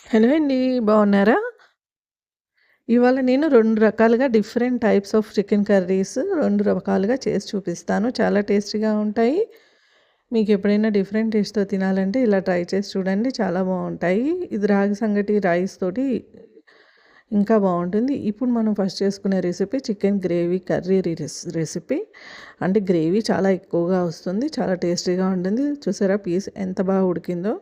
Hello అండి. బాగున్నారా? ఇవాళ నేను 2 రకాలుగా different types of chicken curries 2 రకాలుగా చేసి చూపిస్తాను. చాలా టేస్టీగా ఉంటాయి. మీకెప్పుడైనా డిఫరెంట్ టేస్ట్‌తో తినాలంటే ఇలా ట్రై చేసి చూడండి. చాలా బావుంటాయి. ఇది రాగి సంగటి రైస్ తోటి ఇంకా బావుంటుంది. ఇప్పుడు మనం ఫస్ట్ చేసుకునే recipe chicken gravy curry recipe. అంటే గ్రేవీ చాలా ఎక్కువగా వస్తుంది. చాలా టేస్టీగా ఉంటుంది. చూసారా పీస్ ఎంత బాగా ఉడికిందో.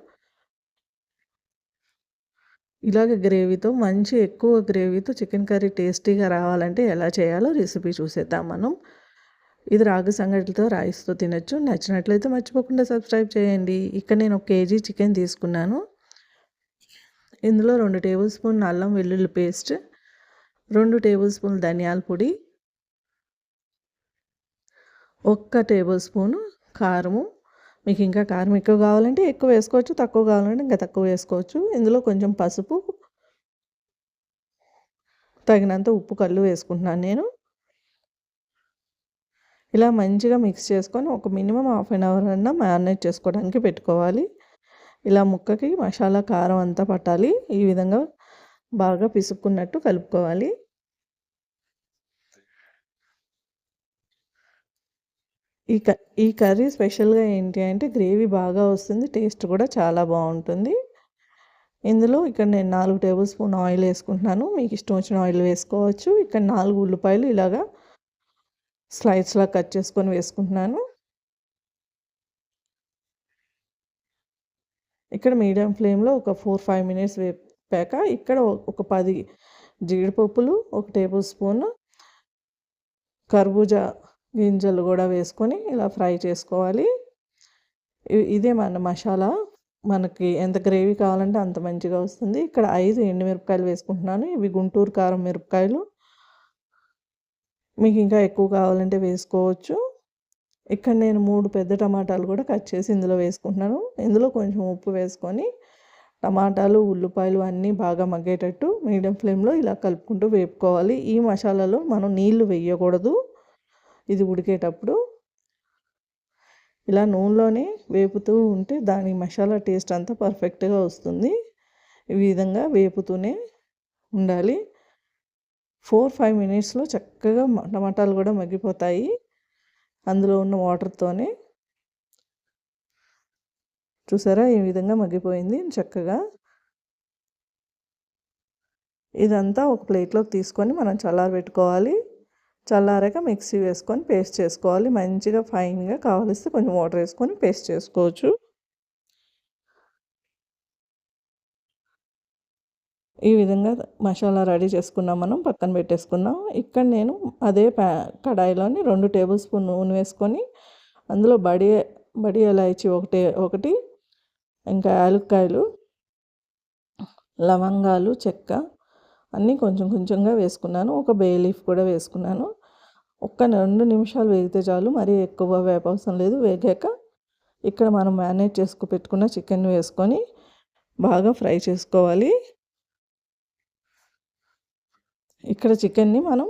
ఇలాగ గ్రేవీతో మంచి ఎక్కువ గ్రేవీతో చికెన్ కర్రీ టేస్టీగా రావాలంటే ఎలా చేయాలో రెసిపీ చూసేద్దాం మనం. ఇది రాగి సంగటితో రైస్‌తో తినొచ్చు. నచ్చినట్లయితే మర్చిపోకుండా సబ్స్క్రైబ్ చేయండి. ఇక్కడ నేను 1 కేజీ చికెన్ తీసుకున్నాను. ఇందులో 2 టేబుల్ స్పూన్ అల్లం వెల్లుల్లి పేస్ట్, 2 టేబుల్ స్పూన్లు ధనియాల పొడి, 1 టేబుల్ స్పూను కారము. మీకు ఇంకా కారం ఎక్కువ కావాలంటే ఎక్కువ వేసుకోవచ్చు. తక్కువ కావాలంటే ఇంకా తక్కువ వేసుకోవచ్చు. ఇందులో కొంచెం పసుపు, తగినంత ఉప్పు కల్లు వేసుకుంటున్నాను నేను. ఇలా మంచిగా మిక్స్ చేసుకొని ఒక మినిమమ్ హాఫ్ అన్ అవర్ అన్నా మ్యారినేట్ చేసుకోవడానికి పెట్టుకోవాలి. ఇలా ముక్కకి మసాలా కారం అంతా పట్టాలి. ఈ విధంగా బాగా పిసుక్కున్నట్టు కలుపుకోవాలి. ఈ కర్రీ స్పెషల్‌గా ఏంటి అంటే గ్రేవీ బాగా వస్తుంది. టేస్ట్ కూడా చాలా బావుంటుంది. ఇందులో ఇక్కడ నేను 4 టేబుల్ స్పూన్ ఆయిల్ వేసుకుంటున్నాను. మీకు ఇష్టం వచ్చిన ఆయిల్ వేసుకోవచ్చు. ఇక్కడ 4 ఉల్లిపాయలు ఇలాగా స్లైస్‌లా కట్ చేసుకొని వేసుకుంటున్నాను. ఇక్కడ మీడియం ఫ్లేమ్‌లో ఒక 4, 5 మినిట్స్ వేపాక ఇక్కడ ఒక 10 జీడిపప్పులు, 1 టేబుల్ స్పూన్ కర్బూజా గింజలు కూడా వేసుకొని ఇలా ఫ్రై చేసుకోవాలి. ఇదే మన మసాలా. మనకి ఎంత గ్రేవీ కావాలంటే అంత మంచిగా వస్తుంది. ఇక్కడ 5 ఎండుమిరపకాయలు వేసుకుంటున్నాను. ఇవి గుంటూరు కారం మిరపకాయలు. మీకు ఇంకా ఎక్కువ కావాలంటే వేసుకోవచ్చు. ఇక్కడ నేను 3 పెద్ద టమాటాలు కూడా కట్ చేసి ఇందులో వేసుకుంటున్నాను. ఇందులో కొంచెం ఉప్పు వేసుకొని టమాటాలు, ఉల్లిపాయలు అన్నీ బాగా మగ్గేటట్టు మీడియం ఫ్లేమ్‌లో ఇలా కలుపుకుంటూ వేపుకోవాలి. ఈ మసాలాలో మనం నీళ్లు వేయకూడదు. ఇది ఉడికేటప్పుడు ఇలా నూనెలోనే వేపుతూ ఉంటే దాని మసాలా టేస్ట్ అంతా పర్ఫెక్ట్‌గా వస్తుంది. ఈ విధంగా వేపుతూనే ఉండాలి. 4, 5 మినిట్స్‌లో చక్కగా టమాటాలు కూడా మగ్గిపోతాయి. అందులో ఉన్న వాటర్‌తోనే. చూసారా ఈ విధంగా మగ్గిపోయింది చక్కగా. ఇదంతా ఒక ప్లేట్లోకి తీసుకొని మనం చల్లారబెట్టుకోవాలి. చల్లారాక మిక్సీ వేసుకొని పేస్ట్ చేసుకోవాలి. మంచిగా ఫైన్‌గా కావలిస్తే కొంచెం వాటర్ వేసుకొని పేస్ట్ చేసుకోవచ్చు. ఈ విధంగా మసాలా రెడీ చేసుకున్నాం, మనం పక్కన పెట్టేసుకుందాం. ఇక్కడ నేను అదే కడాయిలోని 2 టేబుల్ స్పూన్ నూనె వేసుకొని అందులో బడి ఇలాచి ఒకటి, ఇంకా యాలక్కాయలు, లవంగాలు, చెక్క అన్నీ కొంచెం కొంచెంగా వేసుకున్నాను. ఒక బే లీఫ్ కూడా వేసుకున్నాను. 2 నిమిషాలు వేగితే చాలు, మరీ ఎక్కువ వేపవసరం లేదు. వేగాక ఇక్కడ మనం మ్యారినేట్ పెట్టుకున్న చికెన్ వేసుకొని బాగా ఫ్రై చేసుకోవాలి. ఇక్కడ చికెన్ని మనం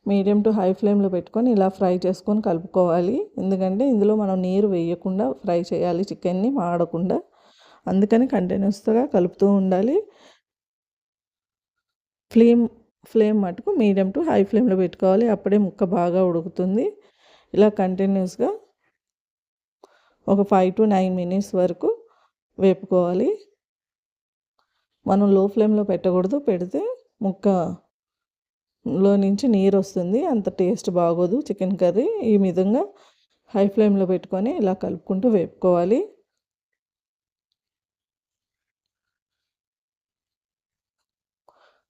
మీడియం టు హై ఫ్లేమ్లో పెట్టుకొని ఇలా ఫ్రై చేసుకొని కలుపుకోవాలి. ఎందుకంటే ఇందులో మనం నీరు వేయకుండా ఫ్రై చేయాలి చికెన్ని మాడకుండా. అందుకని కంటిన్యూస్గా కలుపుతూ ఉండాలి. ఫ్లేమ్ మటుకు మీడియం టు హై ఫ్లేమ్లో పెట్టుకోవాలి. అప్పుడే ముక్క బాగా ఉడుకుతుంది. ఇలా కంటిన్యూస్గా ఒక 5 to 9 మినిట్స్ వరకు వేపుకోవాలి. మనం లో ఫ్లేమ్లో పెట్టకూడదు. పెడితే ముక్కలో నుంచి నీరు వస్తుంది, అంత టేస్ట్ బాగోదు చికెన్ కర్రీ. ఈ విధంగా హై ఫ్లేమ్లో పెట్టుకొని ఇలా కలుపుకుంటూ వేపుకోవాలి.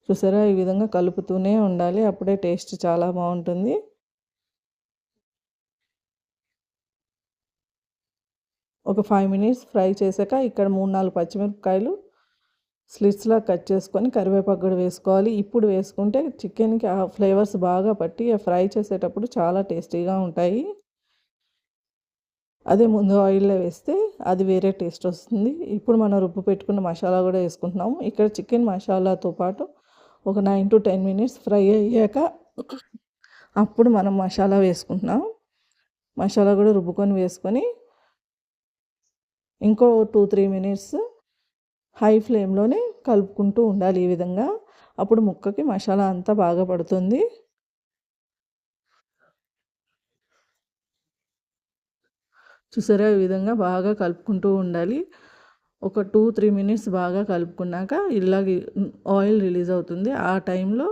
చూసారా ఈ విధంగా కలుపుతూనే ఉండాలి, అప్పుడే టేస్ట్ చాలా బాగుంటుంది. ఒక 5 మినిట్స్ ఫ్రై చేశాక ఇక్కడ 3, 4 పచ్చిమిరపకాయలు స్లిట్స్లా కట్ చేసుకొని కరివేపాకు కూడా వేసుకోవాలి. ఇప్పుడు వేసుకుంటే చికెన్కి ఆ ఫ్లేవర్స్ బాగా పట్టి ఫ్రై చేసేటప్పుడు చాలా టేస్టీగా ఉంటాయి. అదే ముందు ఆయిల్లో వేస్తే అది వేరే టేస్ట్ వస్తుంది. ఇప్పుడు మనం రుబ్బు పెట్టుకున్న మసాలా కూడా వేసుకుంటున్నాము. ఇక్కడ చికెన్ మసాలాతో పాటు ఒక 9 to 10 మినిట్స్ ఫ్రై అయ్యాక అప్పుడు మనం మసాలా వేసుకుంటున్నాం. మసాలా కూడా రుబ్బుకొని వేసుకొని ఇంకో 2, 3 మినిట్స్ హై ఫ్లేమ్లోనే కలుపుకుంటూ ఉండాలి ఈ విధంగా. అప్పుడు ముక్కకి మసాలా అంతా బాగా పడుతుంది. చూసారా ఈ విధంగా బాగా కలుపుకుంటూ ఉండాలి. ఒక 2-3 మినిట్స్ బాగా కలుపుకున్నాక ఇలాగే ఆయిల్ రిలీజ్ అవుతుంది. ఆ టైంలో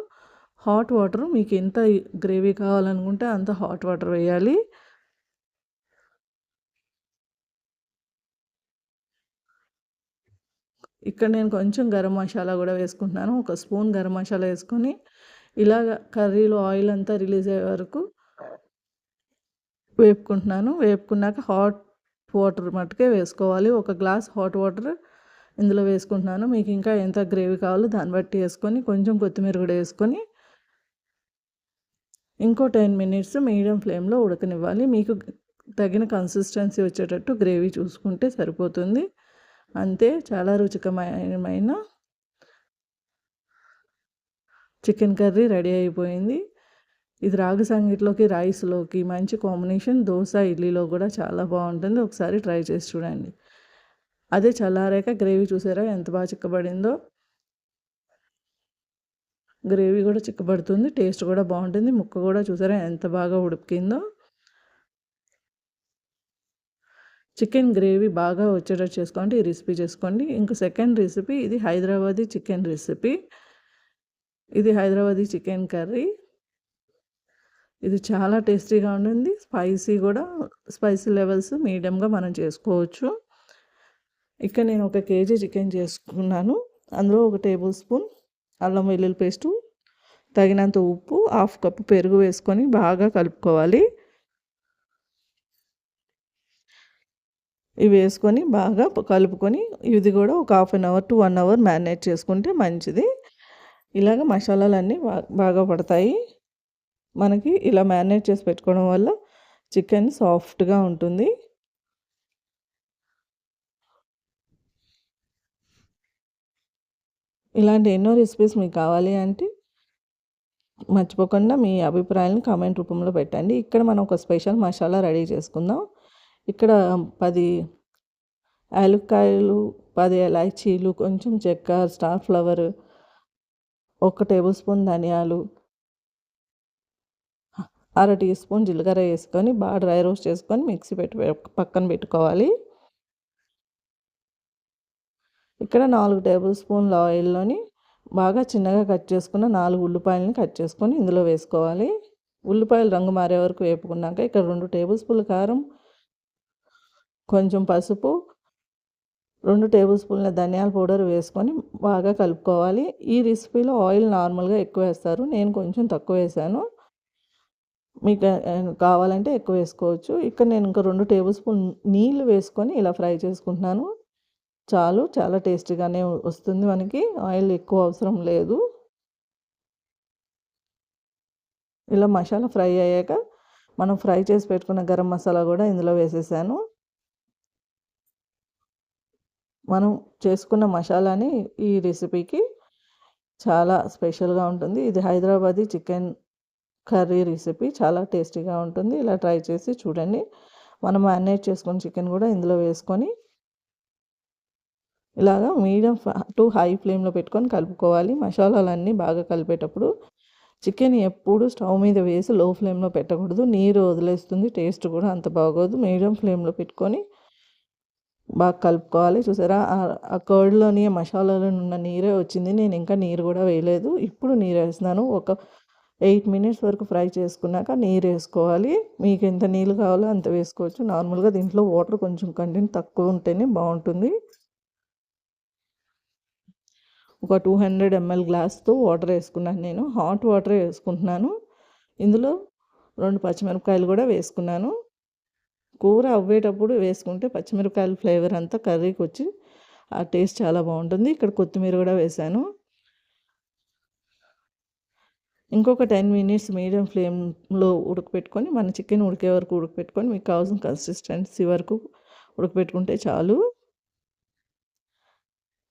హాట్ వాటర్ మీకు ఎంత గ్రేవీ కావాలనుకుంటే అంత హాట్ వాటర్ వేయాలి. ఇక్కడ నేను కొంచెం గరం మసాలా కూడా వేసుకుంటున్నాను. ఒక స్పూన్ గరం మసాలా వేసుకొని ఇలాగ కర్రీలో ఆయిల్ అంతా రిలీజ్ అయ్యే వరకు వేపుకుంటున్నాను. వేపుకున్నాక హాట్ వాటర్ మట్టుకే వేసుకోవాలి. ఒక గ్లాస్ హాట్ వాటర్ ఇందులో వేసుకుంటున్నాను. మీకు ఇంకా ఎంత గ్రేవీ కావాలో దాన్ని బట్టి వేసుకొని కొంచెం కొత్తిమీర కూడా వేసుకొని ఇంకో 10 మినిట్స్ మీడియం ఫ్లేమ్లో ఉడకనివ్వాలి. మీకు తగిన కన్సిస్టెన్సీ వచ్చేటట్టు గ్రేవీ చూసుకుంటే సరిపోతుంది. అంతే, చాలా రుచికరమైన చికెన్ కర్రీ రెడీ అయిపోయింది. ఇది రాగి సంగటిలోకి, రైస్లోకి మంచి కాంబినేషన్. దోశ, ఇడ్లీలో కూడా చాలా బాగుంటుంది. ఒకసారి ట్రై చేసి చూడండి. అదే చల్లారాక గ్రేవీ చూసారా ఎంత బాగా చిక్కబడిందో. గ్రేవీ కూడా చిక్కబడుతుంది, టేస్ట్ కూడా బాగుంటుంది. ముక్క కూడా చూసారా ఎంత బాగా ఉడికిందో. చికెన్ గ్రేవీ బాగా వచ్చేటట్టు చేసుకోండి, ఈ రెసిపీ చేసుకోండి. ఇంకో సెకండ్ రెసిపీ, ఇది హైదరాబాదీ చికెన్ రెసిపీ. ఇది హైదరాబాదీ చికెన్ కర్రీ. ఇది చాలా టేస్టీగా ఉంటుంది. స్పైసీ లెవెల్స్ మీడియంగా మనం చేసుకోవచ్చు. ఇక్కడ నేను 1 కేజీ చికెన్ చేసుకున్నాను. అందులో 1 టేబుల్ స్పూన్ అల్లం వెల్లుల్లి పేస్టు, తగినంత ఉప్పు, 1/2 కప్పు పెరుగు వేసుకొని బాగా కలుపుకోవాలి. ఇవి వేసుకొని బాగా కలుపుకొని ఇది కూడా ఒక 1/2 అవర్ టు 1 అవర్ మ్యారినేట్ చేసుకుంటే మంచిది. ఇలాగ మసాలాలన్నీ బాగా పడతాయి. మనకి ఇలా మ్యారినేట్ చేసి పెట్టుకోవడం వల్ల చికెన్ సాఫ్ట్గా ఉంటుంది. ఇలాంటి ఎన్నో రెసిపీస్ మీకు కావాలి అంటే మర్చిపోకుండా మీ అభిప్రాయాలను కామెంట్ రూపంలో పెట్టండి. ఇక్కడ మనం ఒక స్పెషల్ మసాలా రెడీ చేసుకుందాం. ఇక్కడ 10 యాలక్కాయలు, 10 ఇలాచీలు, కొంచెం చెక్క, స్టార్ ఫ్లవర్, 1 టేబుల్ స్పూన్ ధనియాలు, 1/2 టీ స్పూన్ జీలకర్ర వేసుకొని బాగా డ్రై రోస్ట్ చేసుకొని మిక్సీ పక్కన పెట్టుకోవాలి. ఇక్కడ 4 టేబుల్ స్పూన్ల ఆయిల్లోని బాగా చిన్నగా కట్ చేసుకున్న 4 ఉల్లిపాయలని కట్ చేసుకొని ఇందులో వేసుకోవాలి. ఉల్లిపాయలు రంగు మారే వరకు వేపుకున్నాక ఇక్కడ 2 టేబుల్ స్పూన్ల కారం, కొంచెం పసుపు, 2 టేబుల్ స్పూన్ల ధనియాల పౌడర్ వేసుకొని బాగా కలుపుకోవాలి. ఈ రెసిపీలో ఆయిల్ నార్మల్గా ఎక్కువ వేస్తారు, నేను కొంచెం తక్కువ వేసాను. మీకు కావాలంటే ఎక్కువ వేసుకోవచ్చు. ఇక్కడ నేను ఇంకా 2 టేబుల్ స్పూన్ నీళ్ళు వేసుకొని ఇలా ఫ్రై చేసుకుంటున్నాను. చాలు, చాలా టేస్టీగానే వస్తుంది మనకి, ఆయిల్ ఎక్కువ అవసరం లేదు. ఇలా మసాలా ఫ్రై అయ్యాక మనం ఫ్రై చేసి పెట్టుకున్న గరం మసాలా కూడా ఇందులో వేసేసాను. మనం చేసుకున్న మసాలాని ఈ రెసిపీకి చాలా స్పెషల్గా ఉంటుంది. ఇది హైదరాబాదీ చికెన్ కర్రీ రెసిపీ, చాలా టేస్టీగా ఉంటుంది. ఇలా ట్రై చేసి చూడండి. మనం మ్యారినేట్ చేసుకున్న చికెన్ కూడా ఇందులో వేసుకొని ఇలాగా మీడియం టు హై ఫ్లేమ్లో పెట్టుకొని కలుపుకోవాలి. మసాలాలన్నీ బాగా కలిపేటప్పుడు చికెన్ ఎప్పుడు స్టవ్ మీద వేసి లో ఫ్లేమ్లో పెట్టకూడదు, నీరు వదిలేస్తుంది, టేస్ట్ కూడా అంత బాగోదు. మీడియం ఫ్లేమ్లో పెట్టుకొని బాగా కలుపుకోవాలి. చూసారా ఆ కర్డ్లోని మసాలాలో ఉన్న నీరే వచ్చింది, నేను ఇంకా నీరు కూడా వేయలేదు. ఇప్పుడు నీరు వేస్తున్నాను. ఒక 8 మినిట్స్ వరకు ఫ్రై చేసుకున్నాక నీరు వేసుకోవాలి. మీకు ఎంత నీళ్ళు కావాలో అంత వేసుకోవచ్చు. నార్మల్గా దీంట్లో వాటర్ కొంచెం కంటెంట్ తక్కువ ఉంటేనే బాగుంటుంది. ఒక 200 ml గ్లాస్తో వాటర్ వేసుకున్నాను. నేను హాట్ వాటర్ వేసుకుంటున్నాను. ఇందులో 2 పచ్చిమిరపకాయలు కూడా వేసుకున్నాను. కూర అవ్వేటప్పుడు వేసుకుంటే పచ్చిమిరపకాయల ఫ్లేవర్ అంతా కర్రీకి వచ్చి ఆ టేస్ట్ చాలా బాగుంటుంది. ఇక్కడ కొత్తిమీర కూడా వేసాను. ఇంకొక 10 మినిట్స్ మీడియం ఫ్లేమ్లో ఉడకపెట్టుకొని, మన చికెన్ ఉడికే వరకు ఉడకపెట్టుకొని మీకు కావాల్సిన కన్సిస్టెన్సీ వరకు ఉడకపెట్టుకుంటే చాలు.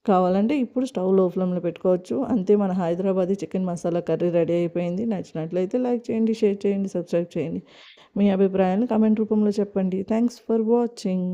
కావాలంటే ఇప్పుడు స్టవ్ లో ఫ్లేమ్లో పెట్టుకోవచ్చు. అంతే, మన Hyderabadi chicken masala curry ready అయిపోయింది. నచ్చినట్లయితే లైక్ చేయండి, షేర్ చేయండి, సబ్స్క్రైబ్ చేయండి. మీ అభిప్రాయాన్ని కామెంట్ రూపంలో చెప్పండి. Thanks for watching.